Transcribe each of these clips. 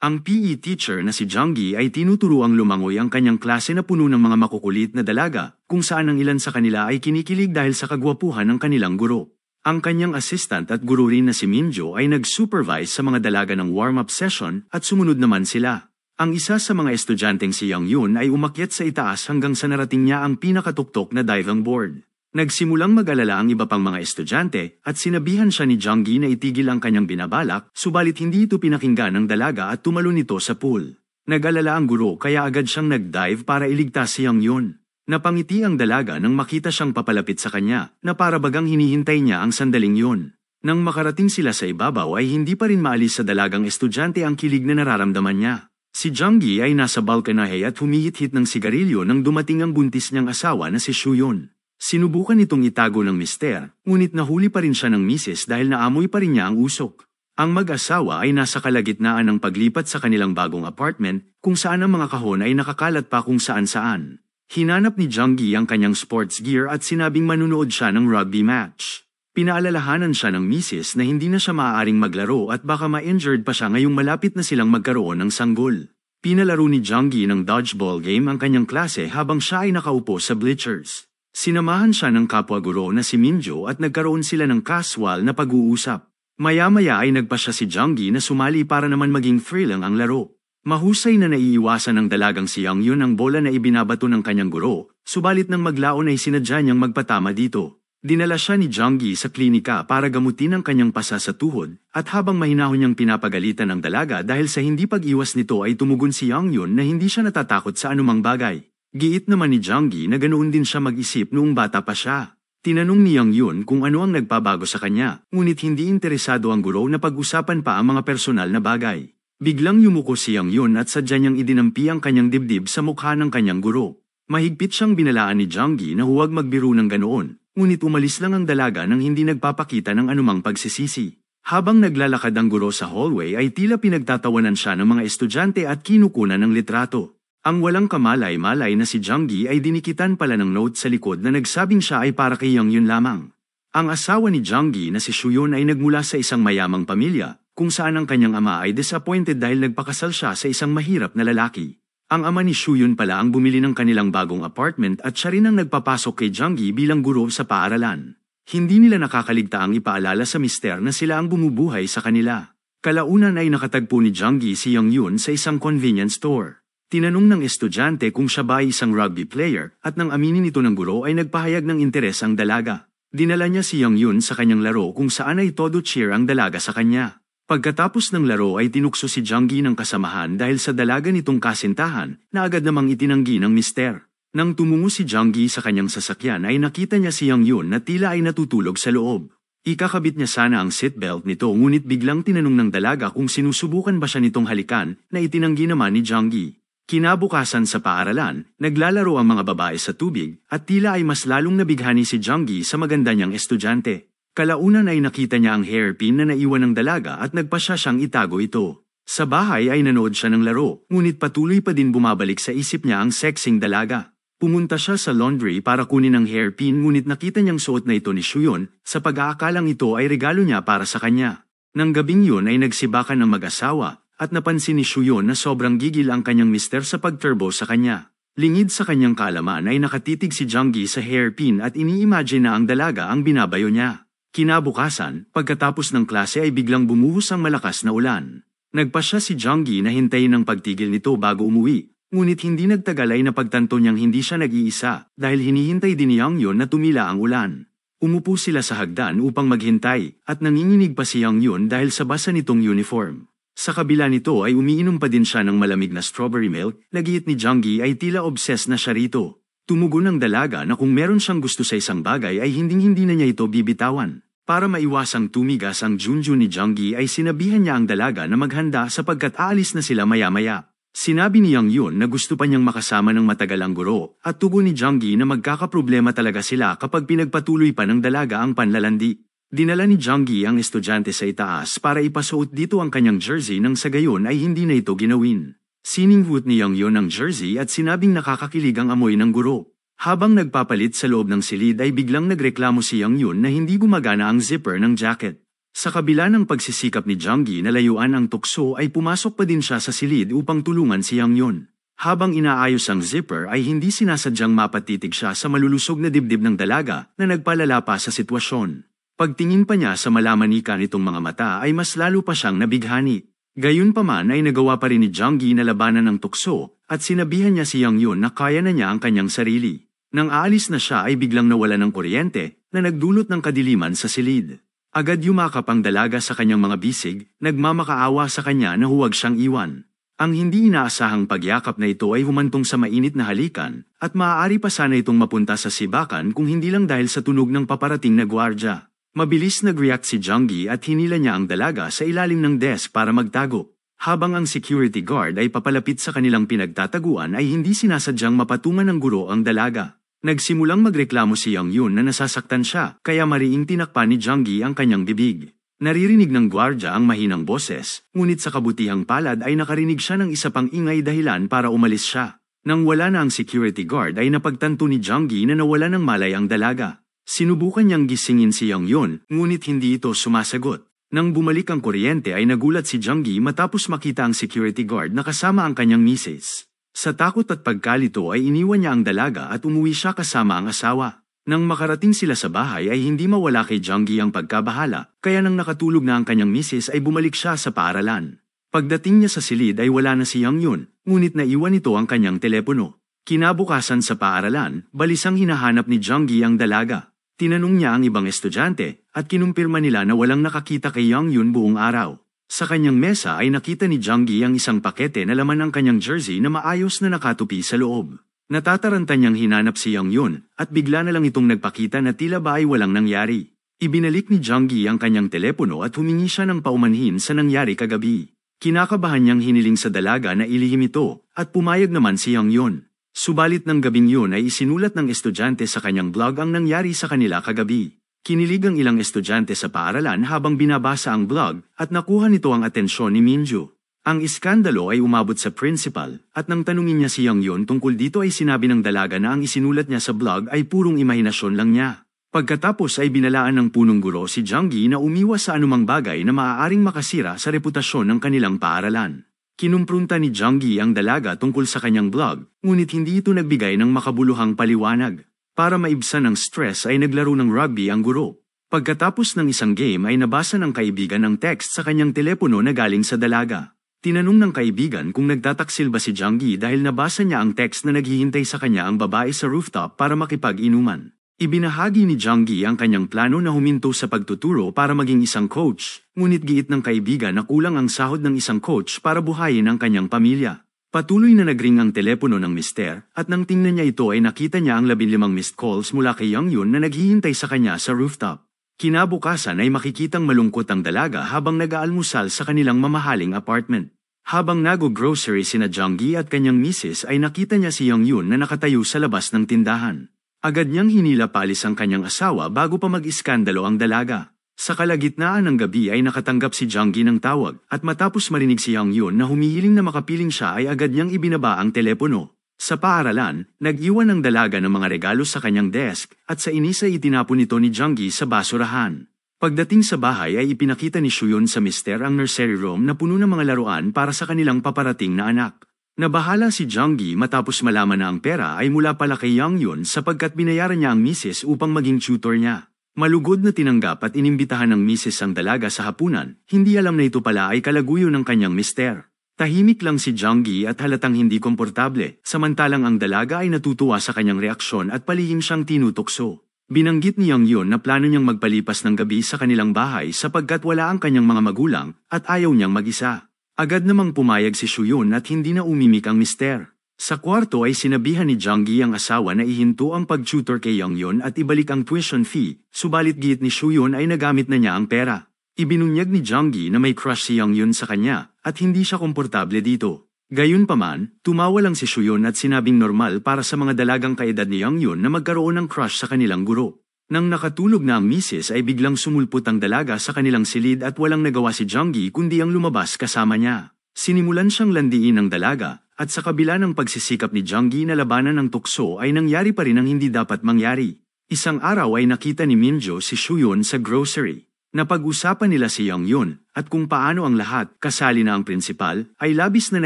Ang PE teacher na si Junggi ay tinuturuang lumangoy ang kanyang klase na puno ng mga makukulit na dalaga, kung saan ang ilan sa kanila ay kinikilig dahil sa kagwapuhan ng kanilang guro. Ang kanyang assistant at guro rin na si Minjo ay nag-supervise sa mga dalaga ng warm-up session at sumunod naman sila. Ang isa sa mga estudyanteng si Youngyun ay umakyat sa itaas hanggang sa narating niya ang pinakatuktok na diving board. Nagsimulang mag-alala ang iba pang mga estudyante at sinabihan siya ni Junggi na itigil ang kanyang binabalak, subalit hindi ito pinakinggan ng dalaga at tumalon ito sa pool. Nag-alala ang guro kaya agad siyang nag-dive para iligtas si Youngyun. Napangiti ang dalaga nang makita siyang papalapit sa kanya na para bagang hinihintay niya ang sandaling yun. Nang makarating sila sa ibabaw ay hindi pa rin maalis sa dalagang estudyante ang kilig na nararamdaman niya. Si Junggi ay nasa balkonahe at humihit-hit ng sigarilyo nang dumating ang buntis niyang asawa na si Shuyun. Sinubukan itong itago ng mister, ngunit nahuli pa rin siya ng misis dahil naamoy pa rin niya ang usok. Ang mag-asawa ay nasa kalagitnaan ng paglipat sa kanilang bagong apartment, kung saan ang mga kahon ay nakakalat pa kung saan-saan. Hinanap ni Junggi ang kanyang sports gear at sinabing manunood siya ng rugby match. Pinaalalahanan siya ng misis na hindi na siya maaaring maglaro at baka ma-injured pa siya ngayong malapit na silang magkaroon ng sanggol. Pinalaro ni Junggi ng dodgeball game ang kanyang klase habang siya ay nakaupo sa bleachers. Sinamahan siya ng kapwa-guro na si Minjo at nagkaroon sila ng casual na pag-uusap. Maya-maya ay nagpa siya si Junggi na sumali para naman maging thrilling ang laro. Mahusay na naiiwasan ng dalagang si Youngyun ang bola na ibinabato ng kanyang guro, subalit nang maglaon ay sinadya niyang magpatama dito. Dinala siya ni Junggi sa klinika para gamutin ang kanyang pasa sa tuhod, at habang mahinahon niyang pinapagalitan ng dalaga dahil sa hindi pag-iwas nito ay tumugon si Youngyun na hindi siya natatakot sa anumang bagay. Giit naman ni Junggi na ganoon din siya mag-isip noong bata pa siya. Tinanong ni Youngyun kung ano ang nagpabago sa kanya, ngunit hindi interesado ang guro na pag-usapan pa ang mga personal na bagay. Biglang yumuko si Youngyun at sadya niyang idinampi ang kanyang dibdib sa mukha ng kanyang guro. Mahigpit siyang binalaan ni Junggi na huwag magbiro ng ganoon, ngunit umalis lang ang dalaga nang hindi nagpapakita ng anumang pagsisisi. Habang naglalakad ang guro sa hallway ay tila pinagtatawanan siya ng mga estudyante at kinukunan ng litrato. Ang walang kamalay-malay na si Junggi ay dinikitan pala ng note sa likod na nagsabing siya ay para kay Youngyun lamang. Ang asawa ni Junggi na si Shuyun ay nagmula sa isang mayamang pamilya, kung saan ang kanyang ama ay disappointed dahil nagpakasal siya sa isang mahirap na lalaki. Ang ama ni Shuyun pala ang bumili ng kanilang bagong apartment at siya rin ang nagpapasok kay Junggi bilang guro sa paaralan. Hindi nila nakakaligtaang ipaalala sa mister na sila ang bumubuhay sa kanila. Kalaunan ay nakatagpo ni Junggi si Youngyun sa isang convenience store. Tinanong ng estudyante kung siya ba ay isang rugby player at nang aminin ito ng guro ay nagpahayag ng interes ang dalaga. Dinala niya si Youngyun sa kanyang laro kung saan ay todo cheer ang dalaga sa kanya. Pagkatapos ng laro ay tinukso si Junggi ng kasamahan dahil sa dalaga nitong kasintahan na agad namang itinanggi ng mister. Nang tumungo si Junggi sa kanyang sasakyan ay nakita niya si Youngyun na tila ay natutulog sa loob. Ikakabit niya sana ang seatbelt nito ngunit biglang tinanong ng dalaga kung sinusubukan ba siya nitong halikan na itinanggi naman ni Junggi. Kinabukasan sa paaralan, naglalaro ang mga babae sa tubig at tila ay mas lalong nabighani si Junggi sa maganda niyang estudyante. Kalaunan ay nakita niya ang hairpin na naiwan ng dalaga at nagpasya siyang itago ito. Sa bahay ay nanood siya ng laro, ngunit patuloy pa din bumabalik sa isip niya ang sexing dalaga. Pumunta siya sa laundry para kunin ang hairpin ngunit nakita niyang suot na ito ni Shuyun sa pag-aakalang ito ay regalo niya para sa kanya. Nang gabing yun ay nagsibakan ng mag-asawa at napansin ni Shuyun na sobrang gigil ang kanyang mister sa pagturbo sa kanya. Lingid sa kanyang kaalaman ay nakatitig si Junggi sa hairpin at ini-imagine na ang dalaga ang binabayo niya. Kinabukasan, pagkatapos ng klase ay biglang bumuhos ang malakas na ulan. Nagpasya si Junggi na hintayin ang pagtigil nito bago umuwi, ngunit hindi nagtagal ay napagtanto niyang hindi siya nag-iisa dahil hinihintay din ni Youngyun na tumila ang ulan. Umupo sila sa hagdan upang maghintay at nanginginig pa si Youngyun dahil sa basa nitong uniform. Sa kabila nito ay umiinom pa din siya ng malamig na strawberry milk, nagiit ni Junggi ay tila obsessed na siya rito. Tumugon ang dalaga na kung meron siyang gusto sa isang bagay ay hinding-hindi na niya ito bibitawan. Para maiwasang tumigas ang junjun ni Junggi ay sinabihan niya ang dalaga na maghanda sapagkat aalis na sila maya-maya. Sinabi ni Youngyun na gusto pa niyang makasama ng matagal ang guro at tugon ni Junggi na magkakaproblema talaga sila kapag pinagpatuloy pa ng dalaga ang panlalandi. Dinala ni Junggi ang estudyante sa itaas para ipasuot dito ang kanyang jersey nang sa gayon ay hindi na ito ginawin. Siningwit ni Youngyun ang jersey at sinabing nakakakilig ang amoy ng guro. Habang nagpapalit sa loob ng silid ay biglang nagreklamo si Youngyun na hindi gumagana ang zipper ng jacket. Sa kabila ng pagsisikap ni Junggi na layuan ang tukso ay pumasok pa din siya sa silid upang tulungan si Yang Yun. Habang inaayos ang zipper ay hindi sinasadyang mapatitig siya sa malulusog na dibdib ng dalaga na nagpalala pa sa sitwasyon. Pagtingin pa niya sa malamanika nitong mga mata ay mas lalo pa siyang nabighani. Gayunpaman ay nagawa pa rin ni Junggi na labanan ng tukso at sinabihan niya si Yang Yun na kaya na niya ang kanyang sarili. Nang aalis na siya ay biglang nawala ng kuryente na nagdulot ng kadiliman sa silid. Agad yumakap ang dalaga sa kanyang mga bisig, nagmamakaawa sa kanya na huwag siyang iwan. Ang hindi inaasahang pagyakap na ito ay humantong sa mainit na halikan, at maaari pa sana itong mapunta sa sibakan kung hindi lang dahil sa tunog ng paparating na gwardya. Mabilis nag-react si Junggi at hinila niya ang dalaga sa ilalim ng desk para magtago. Habang ang security guard ay papalapit sa kanilang pinagtataguan ay hindi sinasadyang mapatungan ng guro ang dalaga. Nagsimulang magreklamo si Yang Yun na nasasaktan siya, kaya mariing tinakpan ni Junggi ang kanyang bibig. Naririnig ng gwardya ang mahinang boses, ngunit sa kabutihang palad ay nakarinig siya ng isa pang ingay dahilan para umalis siya. Nang wala na ang security guard ay napagtanto ni Junggi na nawala ng malay ang dalaga. Sinubukan niyang gisingin si Yang Yun, ngunit hindi ito sumasagot. Nang bumalik ang kuryente ay nagulat si Junggi matapos makita ang security guard na kasama ang kanyang misis. Sa takot at pagkalito ay iniwan niya ang dalaga at umuwi siya kasama ang asawa. Nang makarating sila sa bahay ay hindi mawala kay Junggi ang pagkabahala, kaya nang nakatulog na ang kanyang misis ay bumalik siya sa paaralan. Pagdating niya sa silid ay wala na si Yang Yun, ngunit naiwan nito ang kanyang telepono. Kinabukasan sa paaralan, balisang hinahanap ni Junggi ang dalaga. Tinanong niya ang ibang estudyante at kinumpirma nila na walang nakakita kay Yang Yun buong araw. Sa kanyang mesa ay nakita ni Junggi ang isang pakete na laman ng kanyang jersey na maayos na nakatupi sa loob. Natataranta niyang hinanap si Yang Yun at bigla na lang itong nagpakita na tila ba ay walang nangyari. Ibinalik ni Junggi ang kanyang telepono at humingi siya ng paumanhin sa nangyari kagabi. Kinakabahan niyang hiniling sa dalaga na ilihim ito at pumayag naman si Yang Yun. Subalit ng gabing yun ay isinulat ng estudyante sa kanyang blog ang nangyari sa kanila kagabi. Kinilig ang ilang estudyante sa paaralan habang binabasa ang blog at nakuha nito ang atensyon ni Minju. Ang iskandalo ay umabot sa principal at nang tanungin niya si Yang Yun tungkol dito ay sinabi ng dalaga na ang isinulat niya sa blog ay purong imahinasyon lang niya. Pagkatapos ay binalaan ng punong guro si Junggi na umiwas sa anumang bagay na maaaring makasira sa reputasyon ng kanilang paaralan. Kinumprunta ni Junggi ang dalaga tungkol sa kanyang blog, ngunit hindi ito nagbigay ng makabuluhang paliwanag. Para maibsan ang stress ay naglaro ng rugby ang guro. Pagkatapos ng isang game ay nabasa ng kaibigan ang text sa kanyang telepono na galing sa dalaga. Tinanong ng kaibigan kung nagtataksil ba si Junggi dahil nabasa niya ang text na naghihintay sa kanya ang babae sa rooftop para makipag-inuman. Ibinahagi ni Junggi ang kanyang plano na huminto sa pagtuturo para maging isang coach, ngunit giit ng kaibigan na kulang ang sahod ng isang coach para buhayin ang kanyang pamilya. Patuloy na nagring ang telepono ng mister at nang tingnan niya ito ay nakita niya ang 15 missed calls mula kay Yang Yun na naghihintay sa kanya sa rooftop. Kinabukasan ay makikitang malungkot ang dalaga habang nag-aalmusal sa kanilang mamahaling apartment. Habang nag-grocery sina Junggi at kanyang misis ay nakita niya si Yang Yun na nakatayo sa labas ng tindahan. Agad niyang hinila paalis ang kanyang asawa bago pa mag-iskandalo ang dalaga. Sa kalagitnaan ng gabi ay nakatanggap si Junggi ng tawag at matapos marinig si Yang Yun na humihiling na makapiling siya ay agad niyang ibinaba ang telepono. Sa paaralan, nag-iwan ang dalaga ng mga regalo sa kanyang desk at sa inis ay itinapon nito ni Junggi sa basurahan. Pagdating sa bahay ay ipinakita ni Shuyun sa mister ang nursery room na puno ng mga laruan para sa kanilang paparating na anak. Nabahala si Junggi matapos malaman na ang pera ay mula pala kay Yang Yun sapagkat binayaran niya ang misis upang maging tutor niya. Malugod na tinanggap at inimbitahan ng misis ang dalaga sa hapunan, hindi alam na ito pala ay kalaguyo ng kanyang mister. Tahimik lang si Junggi at halatang hindi komportable, samantalang ang dalaga ay natutuwa sa kanyang reaksyon at palihim siyang tinutukso. Binanggit ni Yang Yun na plano niyang magpalipas ng gabi sa kanilang bahay sapagkat wala ang kanyang mga magulang at ayaw niyang mag-isa. Agad namang pumayag si Shuyun at hindi na umimik ang mister. Sa kwarto ay sinabihan ni Junggi ang asawa na ihinto ang pag-tutor kay Yang Yun at ibalik ang tuition fee, subalit giit ni Shuyun ay nagamit na niya ang pera. Ibinunyag ni Junggi na may crush si Yang Yun sa kanya at hindi siya komportable dito. Gayunpaman, tumawa lang si Shuyun at sinabing normal para sa mga dalagang kaedad ni Yang Yun na magkaroon ng crush sa kanilang guro. Nang nakatulog na ang misis ay biglang sumulpot ang dalaga sa kanilang silid at walang nagawa si Junggi kundi ang lumabas kasama niya. Sinimulan siyang landiin ng dalaga at sa kabila ng pagsisikap ni Junggi na labanan ng tukso ay nangyari pa rin ang hindi dapat mangyari. Isang araw ay nakita ni Minjo si Shuyun sa grocery. Napag-usapan nila si Young Yun at kung paano ang lahat, kasali na ang prinsipal, ay labis na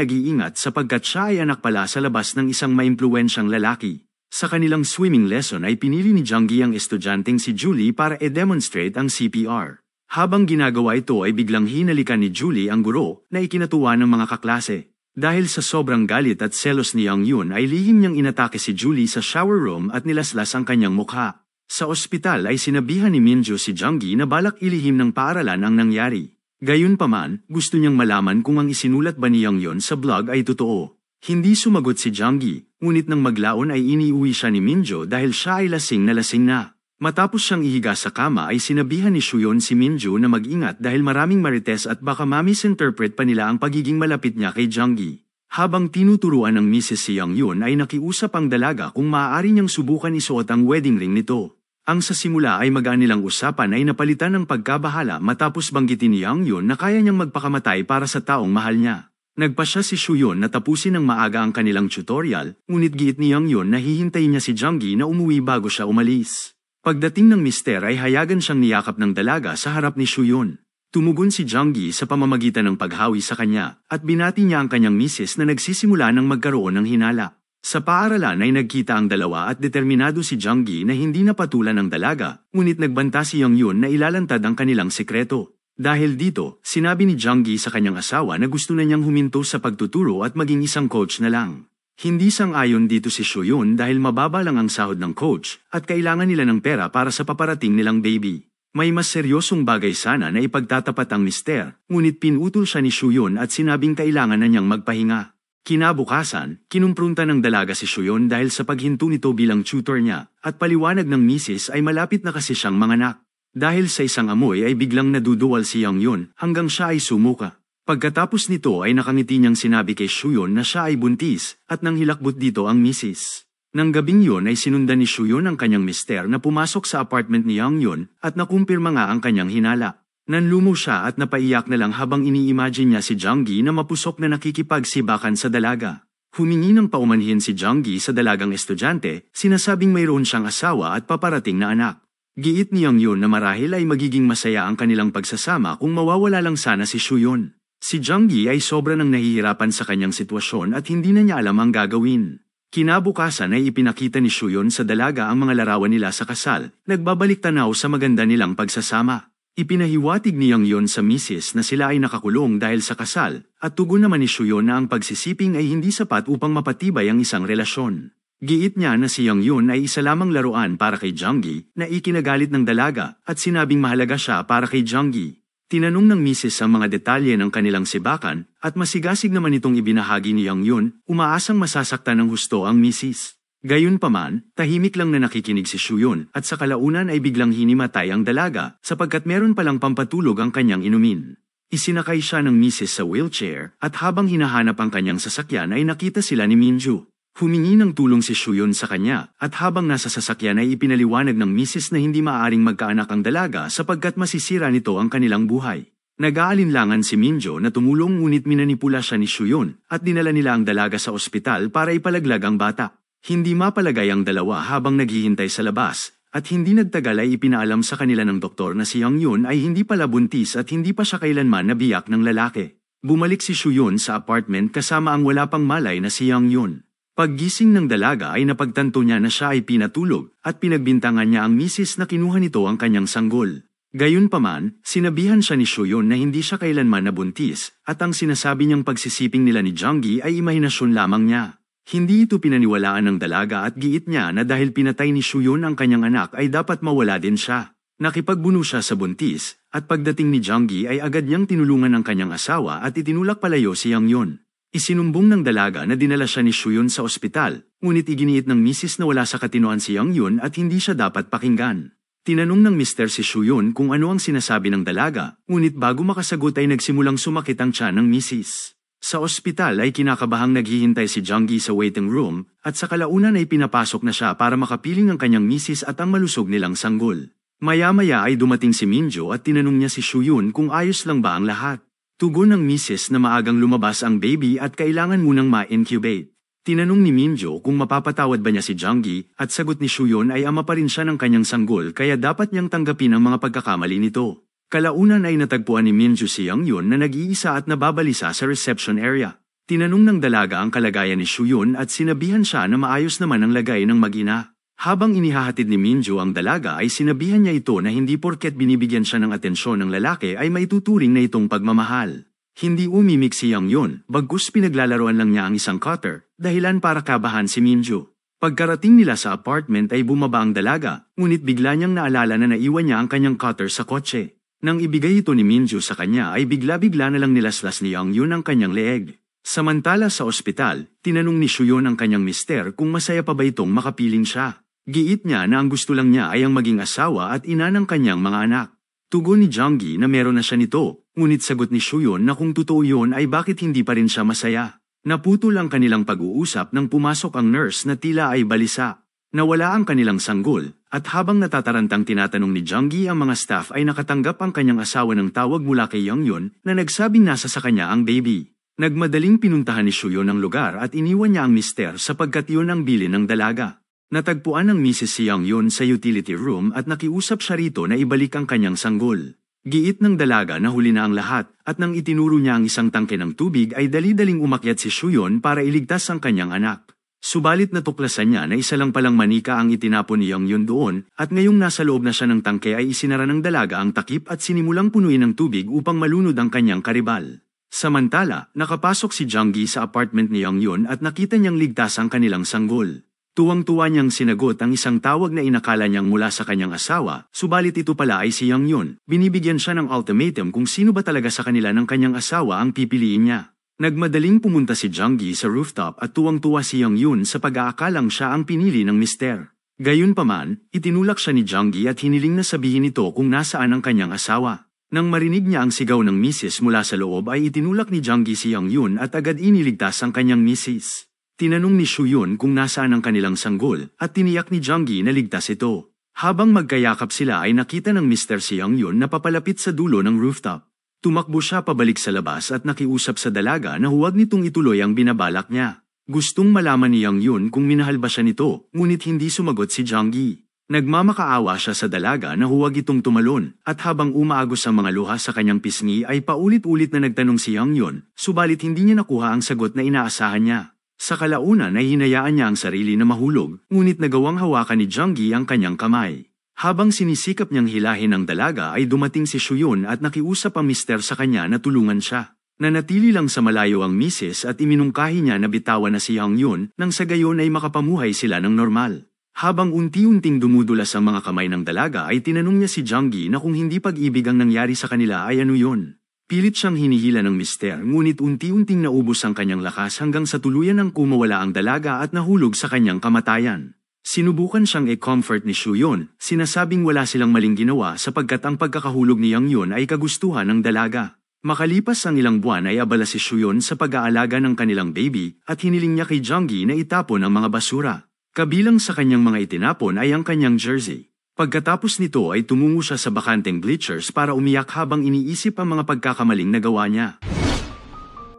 nag-iingat sapagkat siya ay anak pala sa labas ng isang maimpluwensyang lalaki. Sa kanilang swimming lesson ay pinili ni Junggi ang estudyanteng si Julie para i-demonstrate ang CPR. Habang ginagawa ito ay biglang hinalikan ni Julie ang guro na ikinatuwa ng mga kaklase. Dahil sa sobrang galit at selos ni Young Yun ay lihim niyang inatake si Julie sa shower room at nilaslas ang kanyang mukha. Sa ospital ay sinabihan ni Minju si Junggi na balak ilihim ng paaralan ang nangyari. Gayunpaman, gusto niyang malaman kung ang isinulat ba ni Young Yun sa blog ay totoo. Hindi sumagot si Junggi, ngunit nang maglaon ay iniuwi siya ni Minju dahil siya ay lasing na. Matapos siyang ihiga sa kama ay sinabihan ni Shuyon si Minju na mag-ingat dahil maraming marites at baka ma-misinterpret pa nila ang pagiging malapit niya kay Junggi. Habang tinuturuan ng Mrs. si Young Yun ay nakiusap ang dalaga kung maaari niyang subukan isuot ang wedding ring nito. Ang sa simula ay magaan nilang usapan ay napalitan ng pagkabahala matapos banggitin ni Young Yun na kaya niyang magpakamatay para sa taong mahal niya. Nagpasya si Shuyon na tapusin ng maaga ang kanilang tutorial, ngunit giit ni Young Yun na hihintayin niya si Junggi na umuwi bago siya umalis. Pagdating ng mister ay hayagan siyang niyakap ng dalaga sa harap ni Shuyon. Tumugon si Junggi sa pamamagitan ng paghawi sa kanya at binati niya ang kanyang misis na nagsisimula ng magkaroon ng hinala. Sa paaralan ay nagkita ang dalawa at determinado si Junggi na hindi napatulan ng dalaga, ngunit nagbanta si Young Yun na ilalantad ang kanilang sekreto. Dahil dito, sinabi ni Junggi sa kanyang asawa na gusto na niyang huminto sa pagtuturo at maging isang coach na lang. Hindi sang-ayon dito si Shuyon dahil mababa lang ang sahod ng coach at kailangan nila ng pera para sa paparating nilang baby. May mas seryosong bagay sana na ipagtatapat ang mister, ngunit pinutol siya ni Shuyon at sinabing kailangan na niyang magpahinga. Kinabukasan, kinumprunta ng dalaga si Shuyon dahil sa paghinto nito bilang tutor niya, at paliwanag ng misis ay malapit na kasi siyang manganak. Dahil sa isang amoy ay biglang naduduwal si Young Yun hanggang siya ay sumuka. Pagkatapos nito ay nakangiti niyang sinabi kay Shuyon na siya ay buntis at nang hilakbot dito ang misis. Nang gabing yun ay sinundan ni Shuyon ang kanyang mister na pumasok sa apartment ni Young Yun at nakumpirma nga ang kanyang hinala. Nanlumo siya at napaiyak na lang habang ini-imagine niya si Junggi na mapusok na nakikipagsibakan sa dalaga. Humingi ng paumanhin si Junggi sa dalagang estudyante, sinasabing mayroon siyang asawa at paparating na anak. Giit ni Young Yun na marahil ay magiging masaya ang kanilang pagsasama kung mawawala lang sana si Shuyon. Si Junggi ay sobra nang nahihirapan sa kanyang sitwasyon at hindi na niya alam ang gagawin. Kinabukasan ay ipinakita ni Shuyon sa dalaga ang mga larawan nila sa kasal, nagbabalik tanaw sa maganda nilang pagsasama. Ipinahiwatig ni Young Yun sa misis na sila ay nakakulong dahil sa kasal, at tugon naman ni Shuyon na ang pagsisiping ay hindi sapat upang mapatibay ang isang relasyon. Giit niya na si Young Yun ay isa lamang laruan para kay Junggi na ikinagalit ng dalaga at sinabing mahalaga siya para kay Junggi. Tinanong ng misis ang mga detalye ng kanilang sibakan at masigasig naman itong ibinahagi ni Young Yun, umaasang masasaktan ng husto ang misis. Gayunpaman, tahimik lang na nakikinig si Shuyon at sa kalaunan ay biglang hinimatay ang dalaga sapagkat meron palang pampatulog ang kanyang inumin. Isinakay siya ng misis sa wheelchair at habang hinahanap ang kanyang sasakyan ay nakita sila ni Minju. Humingi ng tulong si Shuyon sa kanya at habang nasa sasakyan ay ipinaliwanag ng misis na hindi maaaring magkaanak ang dalaga sapagkat masisira nito ang kanilang buhay. Nag-aalinlangan si Minjo na tumulong ngunit minanipula siya ni Shuyon at dinala nila ang dalaga sa ospital para ipalaglag ang bata. Hindi mapalagay ang dalawa habang naghihintay sa labas, at hindi nagtagal ay ipinaalam sa kanila ng doktor na si Young Yun ay hindi pala buntis at hindi pa siya kailanman nabiyak ng lalaki. Bumalik si Shuyon sa apartment kasama ang wala pang malay na si Young Yun. Paggising ng dalaga ay napagtanto niya na siya ay pinatulog at pinagbintangan niya ang misis na kinuha nito ang kanyang sanggol. Gayunpaman, sinabihan siya ni Shuyon na hindi siya kailanman nabuntis at ang sinasabi niyang pagsisiping nila ni Junggi ay imahinasyon lamang niya. Hindi ito pinaniwalaan ng dalaga at giit niya na dahil pinatay ni Shuyon ang kanyang anak ay dapat mawala din siya. Nakipagbuno siya sa buntis at pagdating ni Junggi ay agad niyang tinulungan ang kanyang asawa at itinulak palayo si Young Yun. Isinumbong ng dalaga na dinala siya ni Shuyon sa ospital, ngunit iginiit ng misis na wala sa katinoan si Young Yun at hindi siya dapat pakinggan. Tinanong ng mister si Shuyon kung ano ang sinasabi ng dalaga, ngunit bago makasagot ay nagsimulang sumakit ang tiyan ng misis. Sa ospital ay kinakabahang naghihintay si Junggi sa waiting room at sa kalaunan ay pinapasok na siya para makapiling ang kanyang misis at ang malusog nilang sanggol. Maya-maya ay dumating si Minjo at tinanong niya si Shuyon kung ayos lang ba ang lahat. Tugon ng misis na maagang lumabas ang baby at kailangan munang ma-incubate. Tinanong ni Minjo kung mapapatawad ba niya si Junggi at sagot ni Shuyon ay ama pa rin siya ng kanyang sanggol kaya dapat niyang tanggapin ang mga pagkakamali nito. Kalaunan ay natagpuan ni Minju si Yang Yun na nag-iisa at nababalisa sa reception area. Tinanong ng dalaga ang kalagayan ni Shuyun at sinabihan siya na maayos naman ang lagay ng mag-ina. Habang inihahatid ni Minju ang dalaga ay sinabihan niya ito na hindi porket binibigyan siya ng atensyon ng lalaki ay maituturing na itong pagmamahal. Hindi umimik si Yang Yun, bagkus pinaglalaroan lang niya ang isang cutter, dahilan para kabahan si Minju. Pagkarating nila sa apartment ay bumaba ang dalaga, ngunit bigla niyang naalala na naiwan niya ang kanyang cutter sa kotse. Nang ibigay ito ni Minju sa kanya ay bigla-bigla na lang nilaslas ni Yang Yun ang kanyang leeg. Samantala sa ospital, tinanong ni Shuyun ang kanyang mister kung masaya pa ba itong makapiling siya. Giit niya na ang gusto lang niya ay ang maging asawa at ina ng kanyang mga anak. Tugon ni Jonggi na meron na siya nito, ngunit sagot ni Shuyun na kung totoo yun ay bakit hindi pa rin siya masaya. Naputol ang kanilang pag-uusap nang pumasok ang nurse na tila ay balisa. Nawala ang kanilang sanggol, at habang natatarantang tinatanong ni Jonggi ang mga staff ay nakatanggap ang kanyang asawa ng tawag mula kay Yang Yun na nagsabing nasa sa kanya ang baby. Nagmadaling pinuntahan ni Shuyun ang lugar at iniwan niya ang mister sapagkat yun ang bilin ng dalaga. Natagpuan ng Mrs. si Yang Yun sa utility room at nakiusap siya rito na ibalik ang kanyang sanggol. Giit ng dalaga na huli na ang lahat at nang itinuro niya ang isang tangke ng tubig ay dali-daling umakyat si Shuyun para iligtas ang kanyang anak. Subalit natuklasan niya na isa lang palang manika ang itinapon ni Yang Yun doon at ngayong nasa loob na siya ng tangke ay isinara ng dalaga ang takip at sinimulang punuin ng tubig upang malunod ang kanyang karibal. Samantala, nakapasok si Jonggi sa apartment ni Yang Yun at nakita niyang ligtas ang kanilang sanggol. Tuwang-tuwa niyang sinagot ang isang tawag na inakala niyang mula sa kanyang asawa, subalit ito pala ay si Yang Yun. Binibigyan siya ng ultimatum kung sino ba talaga sa kanila ng kanyang asawa ang pipiliin niya. Nagmadaling pumunta si Jonggi sa rooftop at tuwang-tuwa si Yang Yun sa pag-aakalang siya ang pinili ng mister. Gayunpaman, itinulak siya ni Jonggi at hiniling na sabihin ito kung nasaan ang kanyang asawa. Nang marinig niya ang sigaw ng misis mula sa loob ay itinulak ni Jonggi si Yang Yun at agad iniligtas ang kanyang misis. Tinanong ni Shuyun kung nasaan ang kanilang sanggol at tiniyak ni Jonggi na ligtas ito. Habang magkayakap sila ay nakita ng Mr. si Yang Yun na papalapit sa dulo ng rooftop. Tumakbo siya pabalik sa labas at nakiusap sa dalaga na huwag nitong ituloy ang binabalak niya. Gustong malaman ni Yang Yun kung minahal ba siya nito, ngunit hindi sumagot si Jonggi. Nagmamakaawa siya sa dalaga na huwag itong tumalon, at habang umaagos ang mga luha sa kanyang pisngi ay paulit-ulit na nagtanong si Yang Yun, subalit hindi niya nakuha ang sagot na inaasahan niya. Sa kalaunan ay hinayaan niya ang sarili na mahulog, ngunit nagawang hawakan ni Jonggi ang kanyang kamay. Habang sinisikap niyang hilahin ang dalaga ay dumating si Shuyun at nakiusap ang mister sa kanya na tulungan siya. Nanatili lang sa malayo ang misis at iminungkahi niya na bitawan na si Yang Yun nang sa gayon ay makapamuhay sila ng normal. Habang unti-unting dumudulas ang mga kamay ng dalaga ay tinanong niya si Jonggi na kung hindi pag-ibig ang nangyari sa kanila ay ano yun. Pilit siyang hinihila ng mister ngunit unti-unting naubos ang kanyang lakas hanggang sa tuluyan ng kumawala ang dalaga at nahulog sa kanyang kamatayan. Sinubukan siyang i-comfort ni Shuyun, sinasabing wala silang maling ginawa sapagkat ang pagkakahulog ni Yang Yun ay kagustuhan ng dalaga. Makalipas ang ilang buwan ay abala si Shuyun sa pag-aalaga ng kanilang baby at hiniling niya kay Jonggi na itapon ang mga basura. Kabilang sa kanyang mga itinapon ay ang kanyang jersey. Pagkatapos nito ay tumungo siya sa bakanteng bleachers para umiyak habang iniisip ang mga pagkakamaling nagawa niya.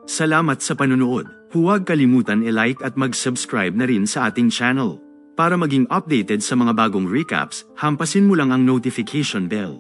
Salamat sa panonood. Huwag kalimutan i-like at mag-subscribe na rin sa ating channel. Para maging updated sa mga bagong recaps, hampasin mo lang ang notification bell.